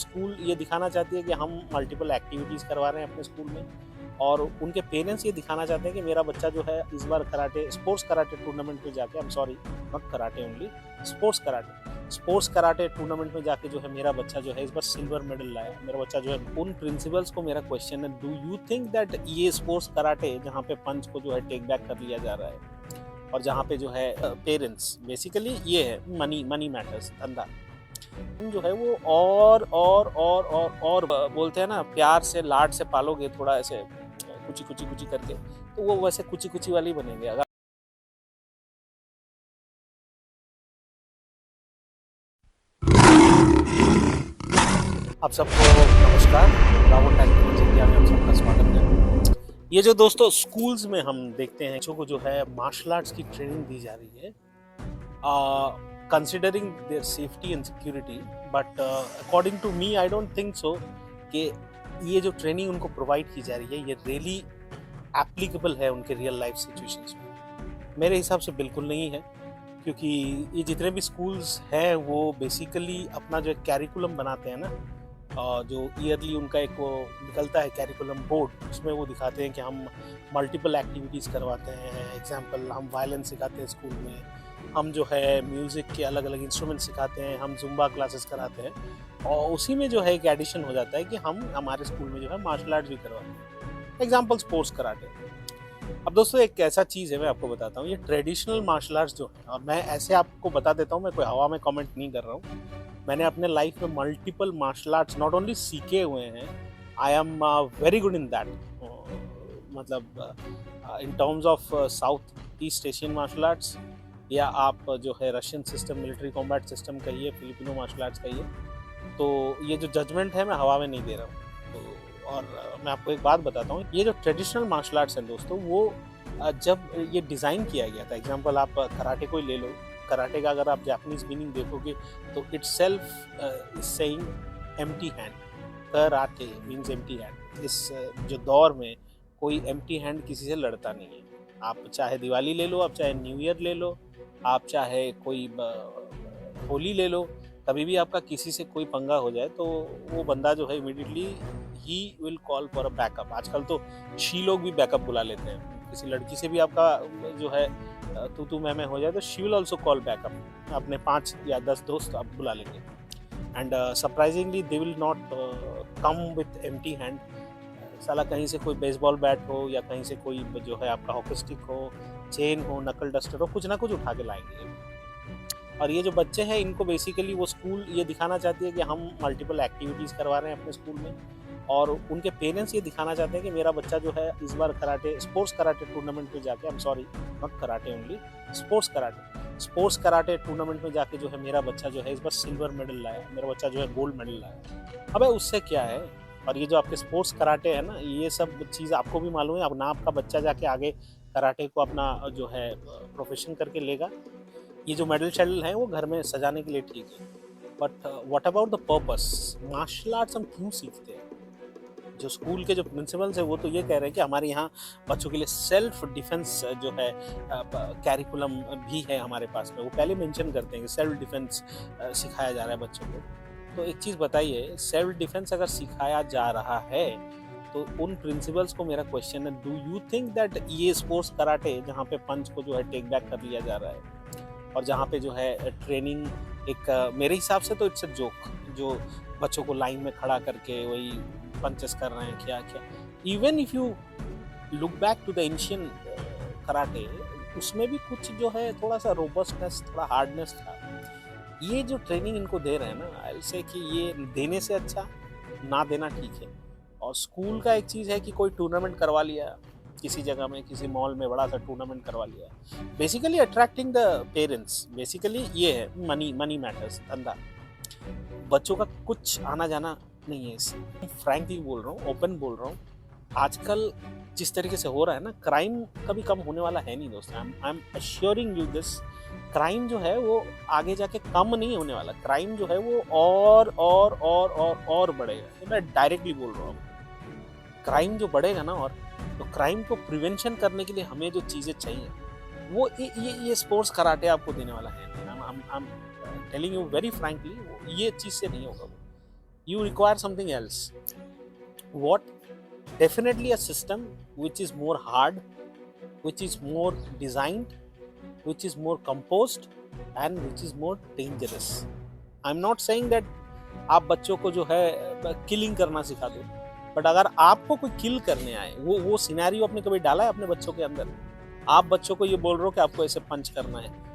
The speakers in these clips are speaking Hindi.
स्कूल ये दिखाना चाहती है कि हम मल्टीपल एक्टिविटीज़ करवा रहे हैं अपने स्कूल में, और उनके पेरेंट्स ये दिखाना चाहते हैं कि मेरा बच्चा जो है इस बार स्पोर्ट्स कराटे टूर्नामेंट में जाके, I am sorry, not karate only, sports karate tournament में जाके जो है मेरा बच्चा जो है इस बार सिल्वर मेडल लाया। मेरा बच्चा जो है, उन प्रिंसिपल्स को मेरा क्वेश्चन है, डू यू थिंक दैट ये स्पोर्ट्स कराटे जहाँ पे पंच को जो है टेक बैक कर लिया जा रहा है और जहाँ पे जो है पेरेंट्स बेसिकली ये है मनी मैटर्स, धंधा जो है वो और बोलते हैं ना, प्यार से लाड से पालोगे थोड़ा ऐसे कुची कुची कुची करके, तो वो वैसे कुची कुची वाली बनेंगे। अगर आप सबको नमस्कार, रावण टेक्नोलॉजी इंडिया में आप सबका स्वागत है। ये जो दोस्तों स्कूल्स में हम देखते हैं बच्चों को जो है मार्शल आर्ट्स की ट्रेनिंग दी जा रही है, considering their safety and security, but according to me I don't think so कि ये जो ट्रेनिंग उनको प्रोवाइड की जा रही है ये रियली एप्लीकेबल है उनके रियल लाइफ सिचुएशंस में। मेरे हिसाब से बिल्कुल नहीं है, क्योंकि ये जितने भी स्कूल्स हैं वो बेसिकली अपना जो कैरिकुलम बनाते हैं ना, जो ईयरली उनका एक वो निकलता है कैरिकुलम बोर्ड, उसमें वो दिखाते हैं कि हम मल्टीपल एक्टिविटीज़ करवाते हैं। एग्जांपल, हम वायलिन सिखाते हैं स्कूल में, हम जो है म्यूज़िक के अलग अलग इंस्ट्रूमेंट सिखाते हैं, हम जुम्बा क्लासेस कराते हैं, और उसी में जो है एक एडिशन हो जाता है कि हम हमारे स्कूल में जो है मार्शल आर्ट्स भी करवाते हैं। Example, sports karate. अब दोस्तों एक ऐसा चीज़ है, मैं आपको बताता हूँ, ये ट्रेडिशनल मार्शल आर्ट्स जो है, और मैं ऐसे आपको बता देता हूँ, मैं कोई हवा में कमेंट नहीं कर रहा हूँ। मैंने अपने लाइफ में multiple martial arts not only सीखे हुए हैं, I am very good in that, मतलब in terms of South East Asian martial arts, या आप जो है Russian system, military combat system कहिए, फिलिपिनो मार्शल आर्ट्स कहिए, तो ये जो जजमेंट है मैं हवा में नहीं दे रहा हूँ। तो और मैं आपको एक बात बताता हूँ, ये जो ट्रेडिशनल मार्शल आर्ट्स हैं दोस्तों, वो जब ये डिज़ाइन किया गया था, एग्जांपल आप कराटे को ही ले लो। कराटे का अगर आप जापानीज मीनिंग देखोगे तो itself is saying empty hand. Karate means empty hand. इस जो दौर में कोई एम्प्टी हैंड किसी से लड़ता नहीं है। आप चाहे दिवाली ले लो, आप चाहे न्यू ईयर ले लो, आप चाहे कोई होली ले लो, कभी भी आपका किसी से कोई पंगा हो जाए तो वो बंदा जो है immediately he will call for a backup. आजकल तो शी लोग भी बैकअप बुला लेते हैं। किसी लड़की से भी आपका जो है तू मैं हो जाए तो she will also call backup. अपने 5 या 10 दोस्त आप बुला लेंगे, and surprisingly they will not come with empty hand. साला कहीं से कोई बेसबॉल बैट हो, या कहीं से कोई जो है आपका हॉकी स्टिक हो, चेन हो, नकल डस्टर हो, कुछ ना कुछ उठा के लाएंगे। और ये जो बच्चे हैं इनको बेसिकली वो स्कूल ये दिखाना चाहती है कि हम मल्टीपल एक्टिविटीज़ करवा रहे हैं अपने स्कूल में, और उनके पेरेंट्स ये दिखाना चाहते हैं कि मेरा बच्चा जो है इस बार स्पोर्ट्स कराटे टूर्नामेंट में जाके, I am sorry, not karate only, sports karate tournament में जाके जो है मेरा बच्चा जो है इस बार सिल्वर मेडल लाया, मेरा बच्चा जो है गोल्ड मेडल लाया। अबे उससे क्या है? और ये जो आपके स्पोर्ट्स कराटे है ना, ये सब चीज़ आपको भी मालूम है। अब ना आपका बच्चा जाके आगे कराटे को अपना जो है प्रोफेशन करके लेगा, ये जो मेडल शेडल हैं वो घर में सजाने के लिए ठीक है, but what about the purpose? Martial arts हम क्यों सीखते हैं? जो स्कूल के जो प्रिंसिपल्स हैं वो तो ये कह रहे हैं कि हमारे यहाँ बच्चों के लिए सेल्फ डिफेंस जो है कैरिकुलम भी है हमारे पास में। वो पहले मेंशन करते हैं कि सेल्फ डिफेंस सिखाया जा रहा है बच्चों को। तो एक चीज़ बताइए, सेल्फ डिफेंस अगर सिखाया जा रहा है तो उन प्रिंसिपल्स को मेरा क्वेश्चन है, डू यू थिंक दैट ये स्पोर्ट्स कराटे जहाँ पे पंच को जो है टेक बैक कर लिया जा रहा है, और जहाँ पे जो है ट्रेनिंग एक मेरे हिसाब से तो इट्स अ जोक, जो बच्चों को लाइन में खड़ा करके वही पंचेस कर रहे हैं, क्या क्या। Even if you look back to the ancient karate, उसमें भी कुछ जो है थोड़ा सा रोबस्टनेस, थोड़ा हार्डनेस था। ये जो ट्रेनिंग इनको दे रहे हैं ना, आई से कि ये देने से अच्छा ना देना ठीक है। और स्कूल का एक चीज़ है कि कोई टूर्नामेंट करवा लिया किसी जगह में, किसी मॉल में बड़ा सा टूर्नामेंट करवा लिया, basically attracting the parents, basically ये है मनी मैटर्स, धंधा। बच्चों का कुछ आना जाना नहीं है इससे। फ्रैंकली बोल रहा हूँ, ओपन बोल रहा हूँ, आजकल जिस तरीके से हो रहा है ना, क्राइम कभी कम होने वाला है नहीं दोस्तों। I am assuring you this. Crime जो है वो आगे जाके कम नहीं होने वाला। क्राइम जो है वो और बढ़ेगा। तो मैं डायरेक्टली बोल रहा हूँ, क्राइम जो बढ़ेगा ना, और तो क्राइम को प्रिवेंशन करने के लिए हमें जो चीज़ें चाहिए वो ये स्पोर्ट्स कराटे आपको देने वाला है। I am telling you very frankly, ये चीज़ से नहीं होगा वो। You require something else. What? Definitely a system which is more hard, which is more designed, which is more composed, and which is more dangerous. I'm not saying that आप बच्चों को जो है किलिंग करना सिखा दो, बट अगर आपको कोई किल करने आए, वो सिनेरियो आपने कभी डाला है अपने बच्चों के अंदर? आप बच्चों को ये बोल रहे हो कि आपको ऐसे पंच करना है।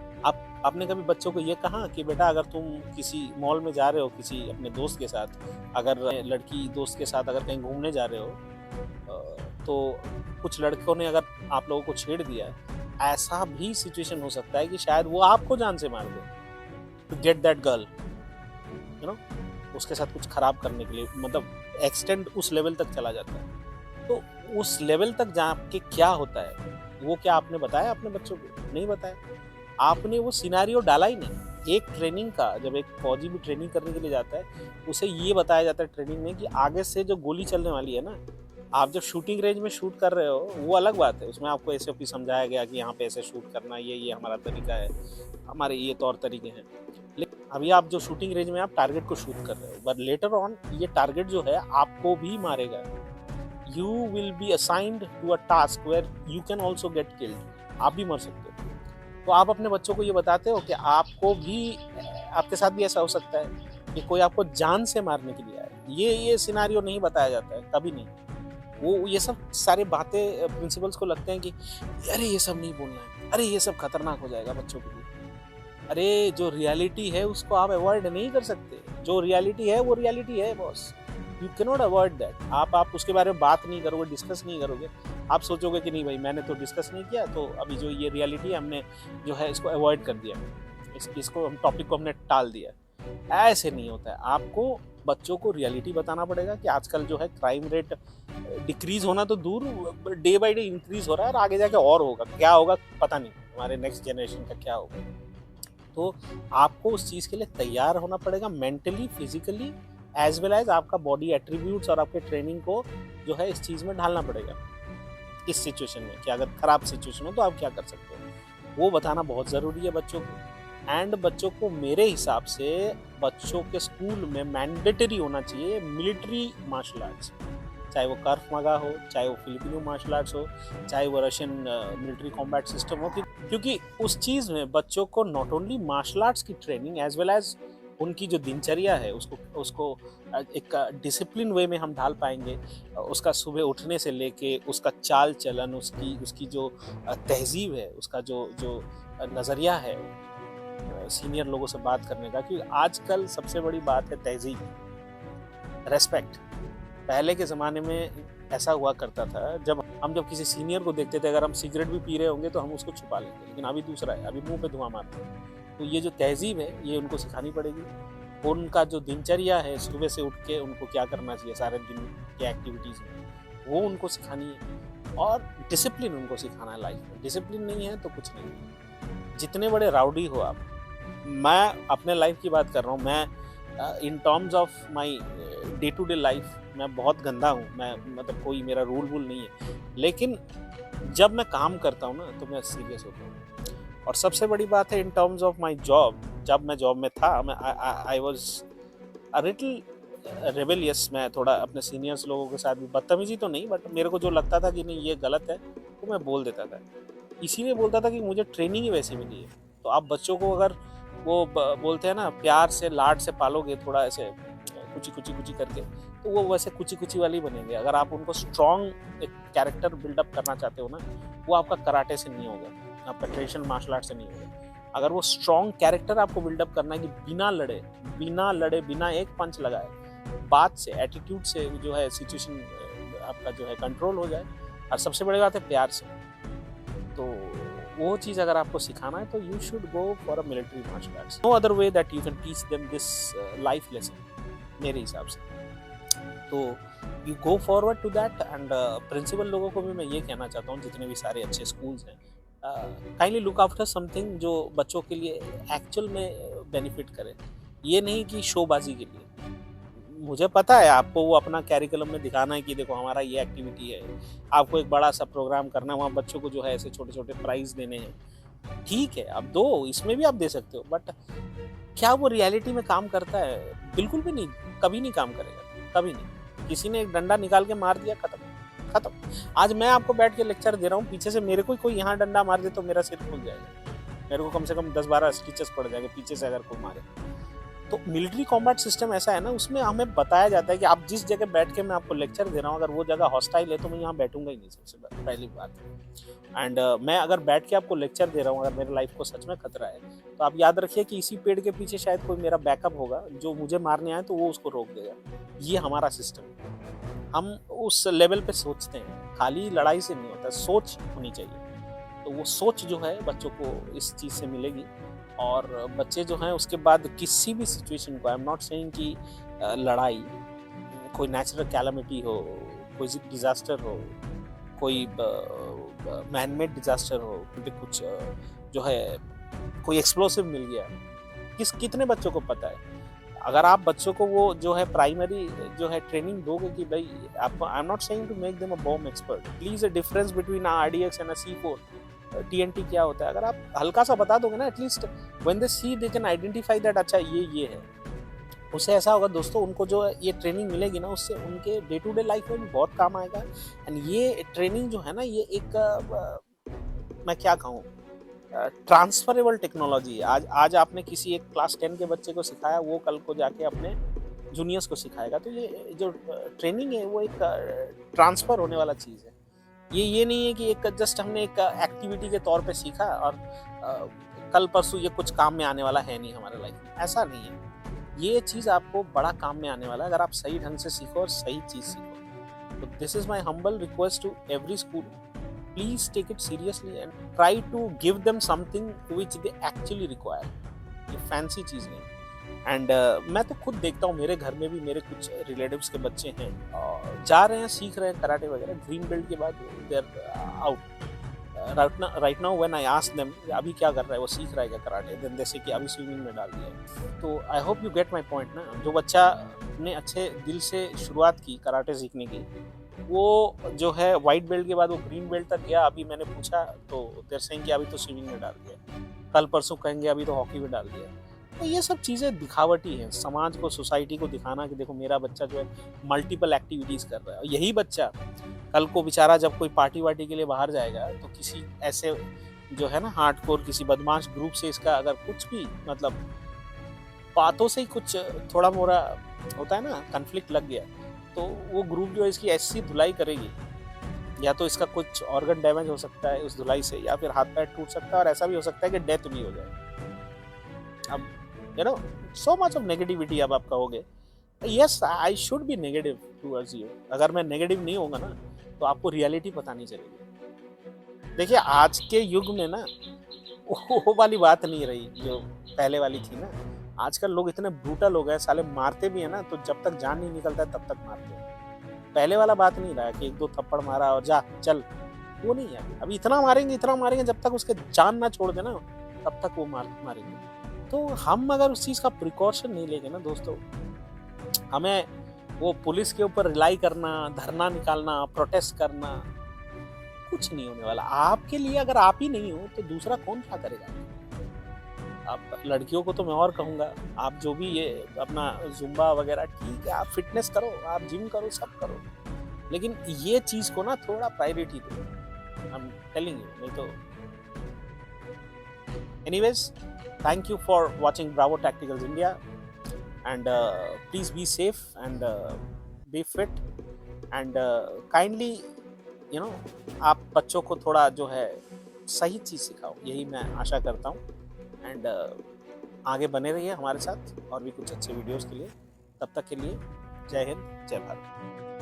आपने कभी बच्चों को ये कहा कि बेटा अगर तुम किसी मॉल में जा रहे हो किसी अपने दोस्त के साथ, अगर लड़की दोस्त के साथ अगर कहीं घूमने जा रहे हो, तो कुछ लड़कों ने अगर आप लोगों को छेड़ दिया, ऐसा भी सिचुएशन हो सकता है कि शायद वो आपको जान से मार दे to get that girl, you know, उसके साथ कुछ खराब करने के लिए, मतलब एक्सटेंड उस लेवल तक चला जाता है। तो उस लेवल तक जाके क्या होता है, वो क्या आपने बताया अपने बच्चों को? नहीं बताया। आपने वो सिनेरियो डाला ही नहीं। एक ट्रेनिंग का, जब एक फौजी भी ट्रेनिंग करने के लिए जाता है, उसे ये बताया जाता है ट्रेनिंग में कि आगे से जो गोली चलने वाली है ना, आप जब शूटिंग रेंज में शूट कर रहे हो वो अलग बात है, उसमें आपको एसओपी समझाया गया कि यहाँ पे ऐसे शूट करना, ये हमारा तरीका है, हमारे ये तौर तरीके हैं। लेकिन अभी आप जो शूटिंग रेंज में आप टारगेट को शूट कर रहे हो, बट लेटर ऑन ये टारगेट जो है आपको भी मारेगा। You will be assigned to a task where you can also get killed, आप भी मर सकते हो। तो आप अपने बच्चों को ये बताते हो कि आपको भी, आपके साथ भी ऐसा हो सकता है कि कोई आपको जान से मारने के लिए आए। ये सिनेरियो नहीं बताया जाता है, कभी नहीं। वो ये सब सारे बातें प्रिंसिपल्स को लगते हैं कि अरे ये सब नहीं बोलना है, अरे ये सब खतरनाक हो जाएगा बच्चों के लिए। अरे जो रियलिटी है उसको आप अवॉइड नहीं कर सकते। जो रियलिटी है वो रियलिटी है boss, you can not avoid that. आप उसके बारे में बात नहीं करोगे, डिस्कस नहीं करोगे, आप सोचोगे कि नहीं भाई मैंने तो डिस्कस नहीं किया, तो अभी जो ये रियलिटी है हमने जो है इसको अवॉइड कर दिया, इसको हम टॉपिक को हमने टाल दिया। ऐसे नहीं होता है। आपको बच्चों को रियलिटी बताना पड़ेगा कि आजकल जो है क्राइम रेट डिक्रीज होना तो दूर, डे बाय डे इंक्रीज हो रहा है, और आगे जाके और होगा। क्या होगा पता नहीं, हमारे नेक्स्ट जनरेशन का क्या होगा। तो आपको उस चीज़ के लिए तैयार होना पड़ेगा, mentally, physically, as well as आपका बॉडी एट्रीब्यूट्स और आपके ट्रेनिंग को जो है इस चीज़ में ढालना पड़ेगा। इस सिचुएशन में कि अगर खराब सिचुएशन हो तो आप क्या कर सकते हो, वो बताना बहुत ज़रूरी है बच्चों को। एंड बच्चों को मेरे हिसाब से बच्चों के स्कूल में मैंडेटरी होना चाहिए मिलिट्री मार्शल आर्ट्स, चाहे वो कर्फ मगा हो, चाहे वो फिलिपिनो मार्शल आर्ट्स हो, चाहे वो रशियन मिलिट्री कॉम्बैट सिस्टम हो, क्योंकि उस चीज़ में बच्चों को नॉट ओनली मार्शल आर्ट्स की ट्रेनिंग एज वेल एज उनकी जो दिनचर्या है उसको एक डिसिप्लिन वे में हम ढाल पाएंगे। उसका सुबह उठने से लेके उसका चाल चलन, उसकी जो तहजीब है, उसका जो नज़रिया है सीनियर लोगों से बात करने का, क्योंकि आजकल सबसे बड़ी बात है तहजीब, रेस्पेक्ट। पहले के ज़माने में ऐसा हुआ करता था, जब किसी सीनियर को देखते थे, अगर हम सिगरेट भी पी रहे होंगे तो हम उसको छुपा लेंगे, लेकिन अभी दूसरा है, अभी मुंह पे धुआं मारते हैं। तो ये जो तहजीब है ये उनको सिखानी पड़ेगी। उनका जो दिनचर्या है, सुबह से उठ के उनको क्या करना चाहिए सारे दिन के एक्टिविटीज़ में, वो उनको सिखानी है। और डिसिप्लिन उनको सिखाना है लाइफ में। डिसिप्लिन नहीं है तो कुछ नहीं है। जितने बड़े राउडी हो आप, मैं अपने लाइफ की बात कर रहा हूँ, मैं in terms of my day to day life मैं बहुत गंदा हूँ, मैं मतलब कोई मेरा रूल नहीं है, लेकिन जब मैं काम करता हूँ ना तो मैं सीरियस होता हूँ। और सबसे बड़ी बात है इन टर्म्स ऑफ माई जॉब, जब मैं जॉब में था, मैं I was a little rebellious. मैं थोड़ा अपने सीनियर्स लोगों के साथ भी, बदतमीजी तो नहीं, बट मेरे को जो लगता था कि नहीं ये गलत है तो मैं बोल देता था। इसीलिए बोलता था कि मुझे ट्रेनिंग ही वैसी मिली है। तो आप बच्चों को अगर वो बोलते हैं ना प्यार से लाड से पालोगे, थोड़ा ऐसे कुची करके, तो वो वैसे कुची वाली बनेंगे। अगर आप उनको स्ट्रॉन्ग एक कैरेक्टर बिल्डअप करना चाहते हो ना, वो आपका कराटे से नहीं होगा, आपका ट्रेडिशनल मार्शल आर्ट से नहीं होगा। अगर वो स्ट्रॉन्ग कैरेक्टर आपको बिल्डअप करना है कि बिना लड़े बिना एक पंच लगाए, बात से, एटीट्यूड से जो है सिचुएशन आपका जो है कंट्रोल हो जाए, और सबसे बड़ी बात है प्यार से, तो वो चीज़ अगर आपको सिखाना है तो you should go for a military martial arts. No other way that you can teach them this life lesson मेरे हिसाब से। तो you go forward to that. And principal लोगों को भी मैं ये कहना चाहता हूँ, जितने भी सारे अच्छे स्कूल्स हैं, काइंडली लुक आफ्टर समथिंग जो बच्चों के लिए एक्चुअल में बेनिफिट करे। ये नहीं कि शोबाजी के लिए। मुझे पता है आपको वो अपना कैरिकुलम में दिखाना है कि देखो हमारा ये एक्टिविटी है, आपको एक बड़ा सा प्रोग्राम करना है, वहाँ बच्चों को जो है ऐसे छोटे छोटे प्राइज देने हैं, ठीक है आप दो, इसमें भी आप दे सकते हो, बट क्या वो रियलिटी में काम करता है? बिल्कुल भी नहीं, कभी नहीं काम करेगा, कभी नहीं। किसी ने एक डंडा निकाल के मार दिया, खत्म, खत्म। आज मैं आपको बैठ के लेक्चर दे रहा हूँ, पीछे से मेरे को कोई यहाँ डंडा मार दे तो मेरा सिर खुल जाएगा, मेरे को कम से कम 10-12 स्टिचेस पड़ जाएंगे पीछे से अगर कोई मारे। तो मिलिट्री कॉम्बैट सिस्टम ऐसा है ना, उसमें हमें बताया जाता है कि आप जिस जगह बैठ के मैं आपको लेक्चर दे रहा हूँ, अगर वो जगह हॉस्टाइल है तो मैं यहाँ बैठूंगा ही नहीं, सबसे पहली बात। एंड मैं अगर बैठ के आपको लेक्चर दे रहा हूँ, अगर मेरे लाइफ को सच में खतरा है, तो आप याद रखिए कि इसी पेड़ के पीछे शायद कोई मेरा बैकअप होगा, जो मुझे मारने आए तो वो उसको रोक देगा। ये हमारा सिस्टम है, हम उस लेवल पे सोचते हैं। खाली लड़ाई से नहीं होता, सोच होनी चाहिए। तो वो सोच जो है बच्चों को इस चीज़ से मिलेगी, और बच्चे जो हैं उसके बाद किसी भी सिचुएशन को, आई एम नॉट सेइंग कि लड़ाई, कोई नेचुरल कैलामिटी हो, कोई डिजास्टर हो, कोई मैनमेड डिजास्टर हो, कुछ जो है कोई एक्सप्लोसिव मिल गया, कितने बच्चों को पता है? अगर आप बच्चों को वो जो है प्राइमरी जो है ट्रेनिंग दोगे कि भाई आप, I am not saying to make them a bomb expert, please a difference between RDX and C4 TNT क्या होता है, अगर आप हल्का सा बता दोगे ना, at least when they see they can identify that, अच्छा ये है। उससे ऐसा होगा दोस्तों, उनको जो ये ट्रेनिंग मिलेगी ना, उससे उनके डे टू डे लाइफ में भी बहुत काम आएगा। एंड ये ट्रेनिंग जो है ना, ये एक मैं क्या कहूँ, ट्रांसफरेबल टेक्नोलॉजी है। आज आपने किसी एक क्लास 10 के बच्चे को सिखाया, वो कल को जाके अपने जूनियर्स को सिखाएगा। तो ये जो ट्रेनिंग है वो एक ट्रांसफर होने वाला चीज़ है। ये नहीं है कि एक जस्ट हमने एक एक्टिविटी के तौर पे सीखा और कल परसों ये कुछ काम में आने वाला है नहीं हमारे लाइफ में, ऐसा नहीं है। ये चीज़ आपको बड़ा काम में आने वाला है अगर आप सही ढंग से सीखो और सही चीज़ सीखो। तो this is my humble request to every school, please take it seriously and try to give them something which they actually require. ये फैंसी चीज़ नहीं। एंड मैं तो खुद देखता हूँ, मेरे घर में भी मेरे कुछ रिलेटिव्स के बच्चे हैं, जा रहे हैं, सीख रहे हैं कराटे वगैरह, ग्रीन बेल्ट के बाद they are out. Right now when I ask them अभी क्या कर रहा है, वो सीख रहा है क्या कराटे, देन जैसे कि अभी स्विमिंग में डाल दिया है। तो I hope you get my point ना। जो बच्चा ने अच्छे दिल से शुरुआत की कराटे सीखने की, वो जो है वाइट बेल्ट के बाद वो ग्रीन बेल्ट तक गया। अभी मैंने पूछा तो देर सेइंग कि अभी तो स्विमिंग में डाल दिया, कल परसों कहेंगे अभी तो हॉकी में डाल दिया। तो ये सब चीज़ें दिखावटी हैं, समाज को, सोसाइटी को दिखाना कि देखो मेरा बच्चा जो है मल्टीपल एक्टिविटीज़ कर रहा है। और यही बच्चा कल को बेचारा जब कोई पार्टी वार्टी के लिए बाहर जाएगा, तो किसी ऐसे जो है ना हार्डकोर किसी बदमाश ग्रुप से इसका अगर कुछ भी मतलब बातों से ही कुछ थोड़ा मोड़ा होता है ना, कन्फ्लिक्ट लग गया, तो वो ग्रुप जो है इसकी ऐसी धुलाई करेगी, या तो इसका कुछ ऑर्गन डैमेज हो सकता है उस धुलाई से, या फिर हाथ पैर टूट सकता है, और ऐसा भी हो सकता है कि डेथ भी हो जाए। अब you know so much of negativity अब आप कहोगे, yes I should be negative towards you. अगर मैं नेगेटिव नहीं होगा ना, तो आपको रियलिटी पता नहीं चलेगी। देखिए आज के युग में ना वो वाली बात नहीं रही जो पहले वाली थी ना। आजकल लोग इतने ब्रूटल हो गए, साले मारते भी है ना तो जब तक जान नहीं निकलता है तब तक मारते हैं। पहले वाला बात नहीं रहा कि एक दो थप्पड़ मारा और जा चल, वो नहीं है। अभी इतना मारेंगे जब तक उसके जान ना छोड़ देना तब तक वो मारेंगे। तो हम अगर उस चीज़ का प्रिकॉशन नहीं लेंगे ना दोस्तों, हमें वो पुलिस के ऊपर रिलाई करना, धरना निकालना, प्रोटेस्ट करना, कुछ नहीं होने वाला। आपके लिए अगर आप ही नहीं हो तो दूसरा कौन क्या करेगा। आप लड़कियों को तो मैं और कहूँगा, आप जो भी ये अपना जुम्बा वगैरह ठीक है, आप फिटनेस करो, आप जिम करो, सब करो, लेकिन ये चीज़ को ना थोड़ा प्रायोरिटी दो। आई एम टेलिंग यू, नहीं तो anyways, thank you for watching Bravo Tacticals India, and please be safe and be fit and kindly you know आप बच्चों को थोड़ा जो है सही चीज़ सिखाओ, यही मैं आशा करता हूँ। एंड आगे बने रहिए हमारे साथ और भी कुछ अच्छे वीडियोस के लिए। तब तक के लिए जय हिंद, जय भारत।